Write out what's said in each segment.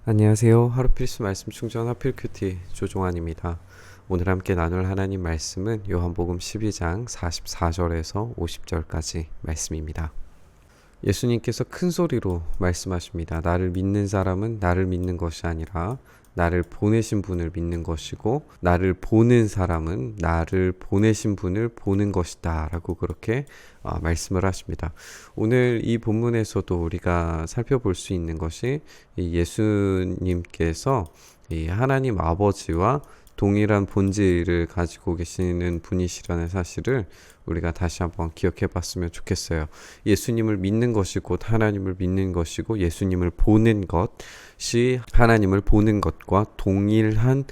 안녕하세요. 하루 필수 말씀 충전 하필 큐티 조종환입니다. 오늘 함께 나눌 하나님 말씀은 요한복음 12장 44절에서 50절까지 말씀입니다. 예수님께서 큰 소리로 말씀하십니다. 나를 믿는 사람은 나를 믿는 것이 아니라 나를 보내신 분을 믿는 것이고 나를 보는 사람은 나를 보내신 분을 보는 것이다 라고 그렇게 말씀을 하십니다. 오늘 이 본문에서도 우리가 살펴볼 수 있는 것이 예수님께서 이 하나님 아버지와 동일한 본질을 가지고 계시는 분이시라는 사실을 우리가 다시 한번 기억해 봤으면 좋겠어요. 예수님을 믿는 것이 곧 하나님을 믿는 것이고 예수님을 보는 것이 하나님을 보는 것과 동일한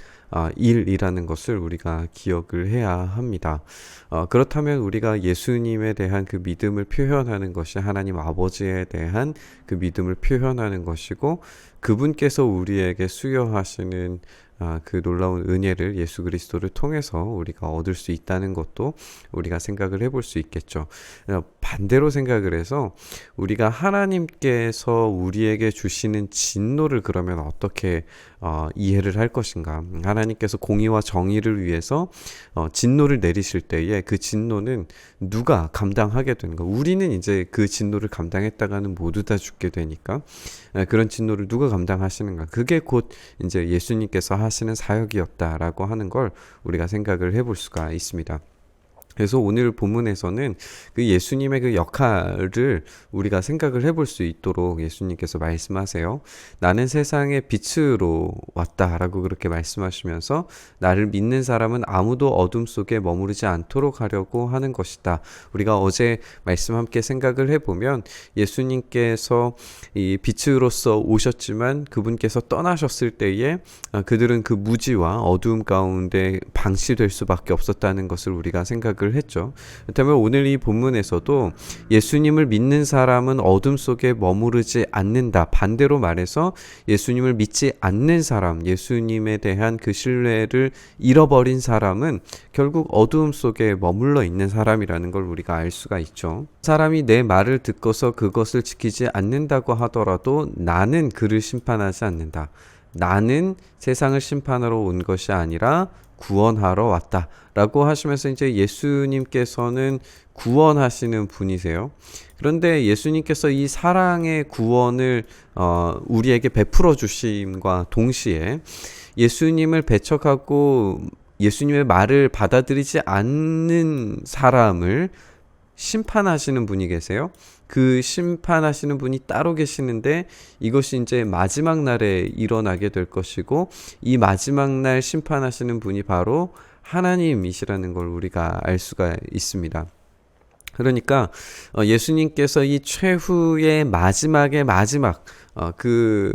일이라는 것을 우리가 기억을 해야 합니다. 그렇다면 우리가 예수님에 대한 그 믿음을 표현하는 것이 하나님 아버지에 대한 그 믿음을 표현하는 것이고 그분께서 우리에게 수여하시는 그 놀라운 은혜를 예수 그리스도를 통해서 우리가 얻을 수 있다는 것도 우리가 생각을 해볼 수 있겠죠. 반대로 생각을 해서 우리가 하나님께서 우리에게 주시는 진노를 그러면 어떻게 이해를 할 것인가? 하나님께서 공의와 정의를 위해서 진노를 내리실 때에 그 진노는 누가 감당하게 되는가? 우리는 이제 그 진노를 감당했다가는 모두 다 죽게 되니까 그런 진노를 누가 감당하시는가? 그게 곧 이제 예수님께서 하시는 사역이었다라고 하는 걸 우리가 생각을 해볼 수가 있습니다. 그래서 오늘 본문에서는 그 예수님의 그 역할을 우리가 생각을 해볼 수 있도록 예수님께서 말씀하세요. 나는 세상의 빛으로 왔다라고 그렇게 말씀하시면서 나를 믿는 사람은 아무도 어둠 속에 머무르지 않도록 하려고 하는 것이다. 우리가 어제 말씀 함께 생각을 해보면 예수님께서 이 빛으로서 오셨지만 그분께서 떠나셨을 때에 그들은 그 무지와 어두움 가운데 방치될 수밖에 없었다는 것을 우리가 생각을 했죠. 그렇다면 오늘 이 본문에서도 예수님을 믿는 사람은 어둠 속에 머무르지 않는다. 반대로 말해서 예수님을 믿지 않는 사람, 예수님에 대한 그 신뢰를 잃어버린 사람은 결국 어두움 속에 머물러 있는 사람이라는 걸 우리가 알 수가 있죠. 사람이 내 말을 듣고서 그것을 지키지 않는다고 하더라도 나는 그를 심판하지 않는다. 나는 세상을 심판하러 온 것이 아니라 구원하러 왔다 라고 하시면서 이제 예수님께서는 구원하시는 분이세요. 그런데 예수님께서 이 사랑의 구원을 우리에게 베풀어 주심과 동시에 예수님을 배척하고 예수님의 말을 받아들이지 않는 사람을 심판하시는 분이 계세요. 그 심판하시는 분이 따로 계시는데 이것이 이제 마지막 날에 일어나게 될 것이고 이 마지막 날 심판하시는 분이 바로 하나님이시라는 걸 우리가 알 수가 있습니다. 그러니까 예수님께서 이 최후의 마지막의 마지막 그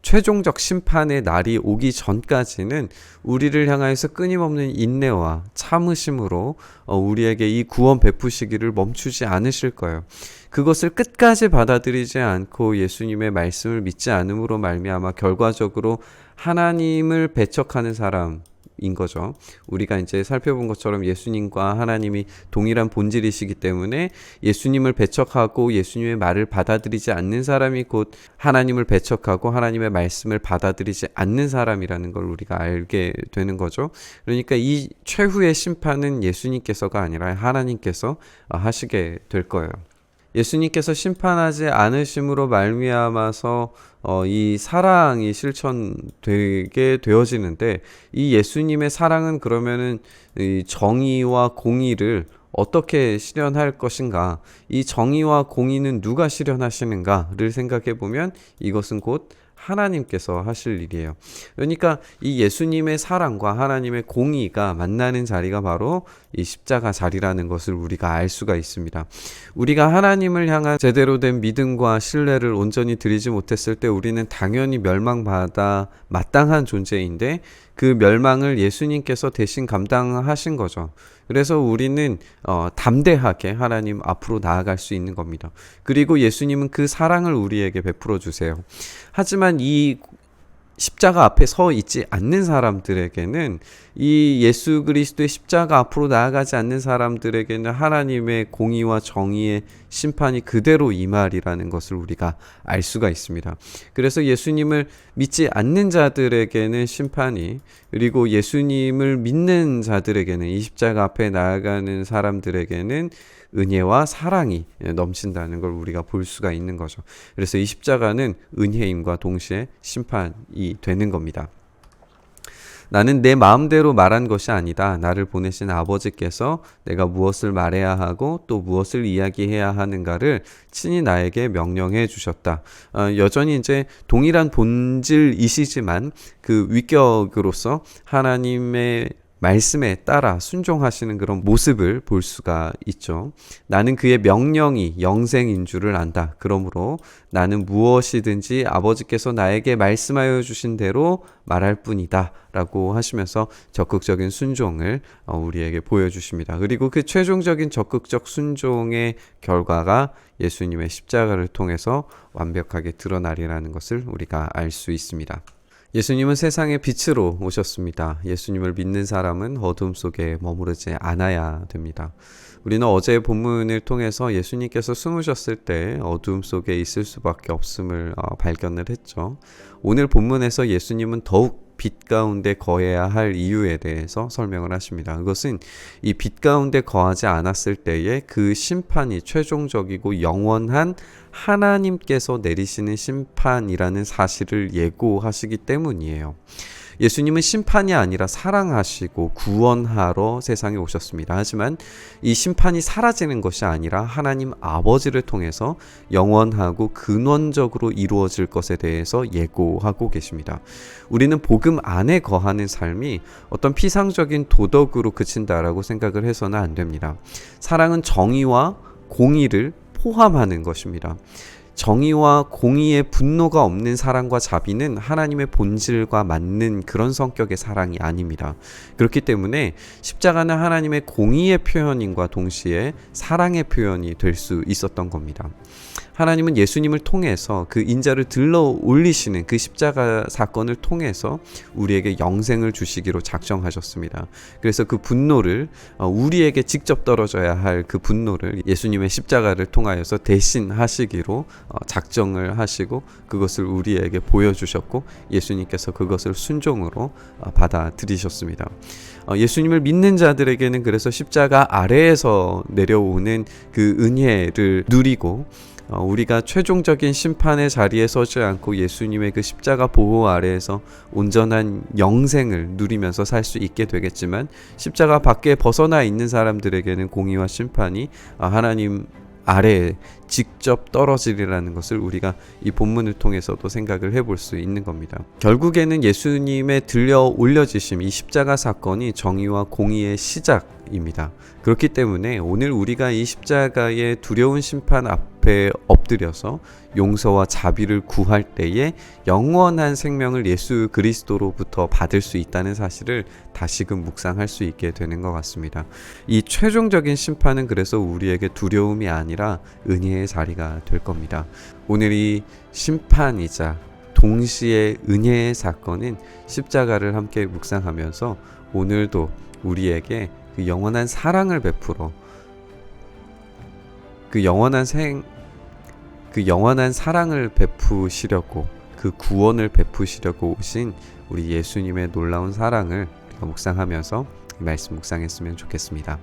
최종적 심판의 날이 오기 전까지는 우리를 향하여서 끊임없는 인내와 참으심으로 우리에게 이 구원 베푸시기를 멈추지 않으실 거예요. 그것을 끝까지 받아들이지 않고 예수님의 말씀을 믿지 않음으로 말미암아 결과적으로 하나님을 배척하는 사람 인 거죠. 우리가 이제 살펴본 것처럼 예수님과 하나님이 동일한 본질이시기 때문에 예수님을 배척하고 예수님의 말을 받아들이지 않는 사람이 곧 하나님을 배척하고 하나님의 말씀을 받아들이지 않는 사람이라는 걸 우리가 알게 되는 거죠. 그러니까 이 최후의 심판은 예수님께서가 아니라 하나님께서 하시게 될 거예요. 예수님께서 심판하지 않으심으로 말미암아서 이 사랑이 실천되게 되어지는데 이 예수님의 사랑은 그러면은 이 정의와 공의를 어떻게 실현할 것인가? 이 정의와 공의는 누가 실현하시는가를 생각해 보면 이것은 곧 하나님께서 하실 일이에요. 그러니까 이 예수님의 사랑과 하나님의 공의가 만나는 자리가 바로 이 십자가 자리라는 것을 우리가 알 수가 있습니다. 우리가 하나님을 향한 제대로 된 믿음과 신뢰를 온전히 드리지 못했을 때 우리는 당연히 멸망받아 마땅한 존재인데 그 멸망을 예수님께서 대신 감당하신 거죠. 그래서 우리는 담대하게 하나님 앞으로 나아갈 수 있는 겁니다. 그리고 예수님은 그 사랑을 우리에게 베풀어 주세요. 하지만 이 십자가 앞에 서 있지 않는 사람들에게는 이 예수 그리스도의 십자가 앞으로 나아가지 않는 사람들에게는 하나님의 공의와 정의의 심판이 그대로 임하리라는 것을 우리가 알 수가 있습니다. 그래서 예수님을 믿지 않는 자들에게는 심판이, 그리고 예수님을 믿는 자들에게는, 이 십자가 앞에 나아가는 사람들에게는 은혜와 사랑이 넘친다는 걸 우리가 볼 수가 있는 거죠. 그래서 이 십자가는 은혜임과 동시에 심판이 되는 겁니다. 나는 내 마음대로 말한 것이 아니다. 나를 보내신 아버지께서 내가 무엇을 말해야 하고 또 무엇을 이야기해야 하는가를 친히 나에게 명령해 주셨다. 여전히 이제 동일한 본질이시지만 그 위격으로서 하나님의 말씀에 따라 순종하시는 그런 모습을 볼 수가 있죠. 나는 그의 명령이 영생인 줄을 안다. 그러므로 나는 무엇이든지 아버지께서 나에게 말씀하여 주신 대로 말할 뿐이다 라고 하시면서 적극적인 순종을 우리에게 보여주십니다. 그리고 그 최종적인 적극적 순종의 결과가 예수님의 십자가를 통해서 완벽하게 드러나리라는 것을 우리가 알 수 있습니다. 예수님은 세상의 빛으로 오셨습니다. 예수님을 믿는 사람은 어둠 속에 머무르지 않아야 됩니다. 우리는 어제의 본문을 통해서 예수님께서 숨으셨을 때 어둠 속에 있을 수밖에 없음을 발견을 했죠. 오늘 본문에서 예수님은 더욱 빛 가운데 거해야 할 이유에 대해서 설명을 하십니다. 그것은 이 빛 가운데 거하지 않았을 때의 그 심판이 최종적이고 영원한 하나님께서 내리시는 심판이라는 사실을 예고하시기 때문이에요. 예수님은 심판이 아니라 사랑하시고 구원하러 세상에 오셨습니다. 하지만 이 심판이 사라지는 것이 아니라 하나님 아버지를 통해서 영원하고 근원적으로 이루어질 것에 대해서 예고하고 계십니다. 우리는 복음 안에 거하는 삶이 어떤 피상적인 도덕으로 그친다라고 생각을 해서는 안 됩니다. 사랑은 정의와 공의를 포함하는 것입니다. 정의와 공의의 분노가 없는 사랑과 자비는 하나님의 본질과 맞는 그런 성격의 사랑이 아닙니다. 그렇기 때문에 십자가는 하나님의 공의의 표현인과 동시에 사랑의 표현이 될 수 있었던 겁니다. 하나님은 예수님을 통해서 그 인자를 들러 올리시는 그 십자가 사건을 통해서 우리에게 영생을 주시기로 작정하셨습니다. 그래서 그 분노를 우리에게 직접 떨어져야 할 그 분노를 예수님의 십자가를 통하여서 대신 하시기로 작정을 하시고 그것을 우리에게 보여주셨고 예수님께서 그것을 순종으로 받아들이셨습니다. 예수님을 믿는 자들에게는 그래서 십자가 아래에서 내려오는 그 은혜를 누리고 우리가 최종적인 심판의 자리에 서지 않고 예수님의 그 십자가 보호 아래에서 온전한 영생을 누리면서 살 수 있게 되겠지만 십자가 밖에 벗어나 있는 사람들에게는 공의와 심판이 하나님 아래에 직접 떨어지리라는 것을 우리가 이 본문을 통해서도 생각을 해볼 수 있는 겁니다. 결국에는 예수님의 들려 올려지심, 이 십자가 사건이 정의와 공의의 시작입니다. 그렇기 때문에 오늘 우리가 이 십자가의 두려운 심판 앞에 엎드려서 용서와 자비를 구할 때에 영원한 생명을 예수 그리스도로부터 받을 수 있다는 사실을 다시금 묵상할 수 있게 되는 것 같습니다. 이 최종적인 심판은 그래서 우리에게 두려움이 아니라 은혜의 자리가 될 겁니다. 오늘 이 심판이자 동시에 은혜의 사건은 십자가를 함께 묵상하면서 오늘도 우리에게 그 영원한 사랑을 베풀어 그 영원한 사랑을 베푸시려고 그 구원을 베푸시려고 오신 우리 예수님의 놀라운 사랑을 우리가 묵상하면서 이 말씀 묵상했으면 좋겠습니다.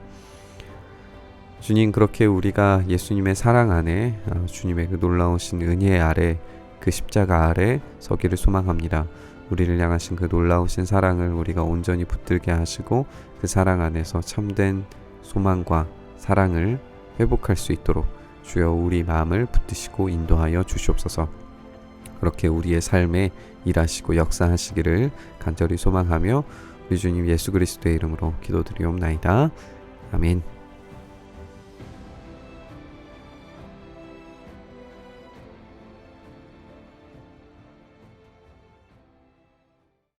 주님, 그렇게 우리가 예수님의 사랑 안에 주님의 그 놀라우신 은혜 아래 그 십자가 아래 서기를 소망합니다. 우리를 향하신 그 놀라우신 사랑을 우리가 온전히 붙들게 하시고 그 사랑 안에서 참된 소망과 사랑을 회복할 수 있도록 주여 우리 마음을 붙드시고 인도하여 주시옵소서. 그렇게 우리의 삶에 일하시고 역사하시기를 간절히 소망하며 우리 주님 예수 그리스도의 이름으로 기도드리옵나이다. 아멘.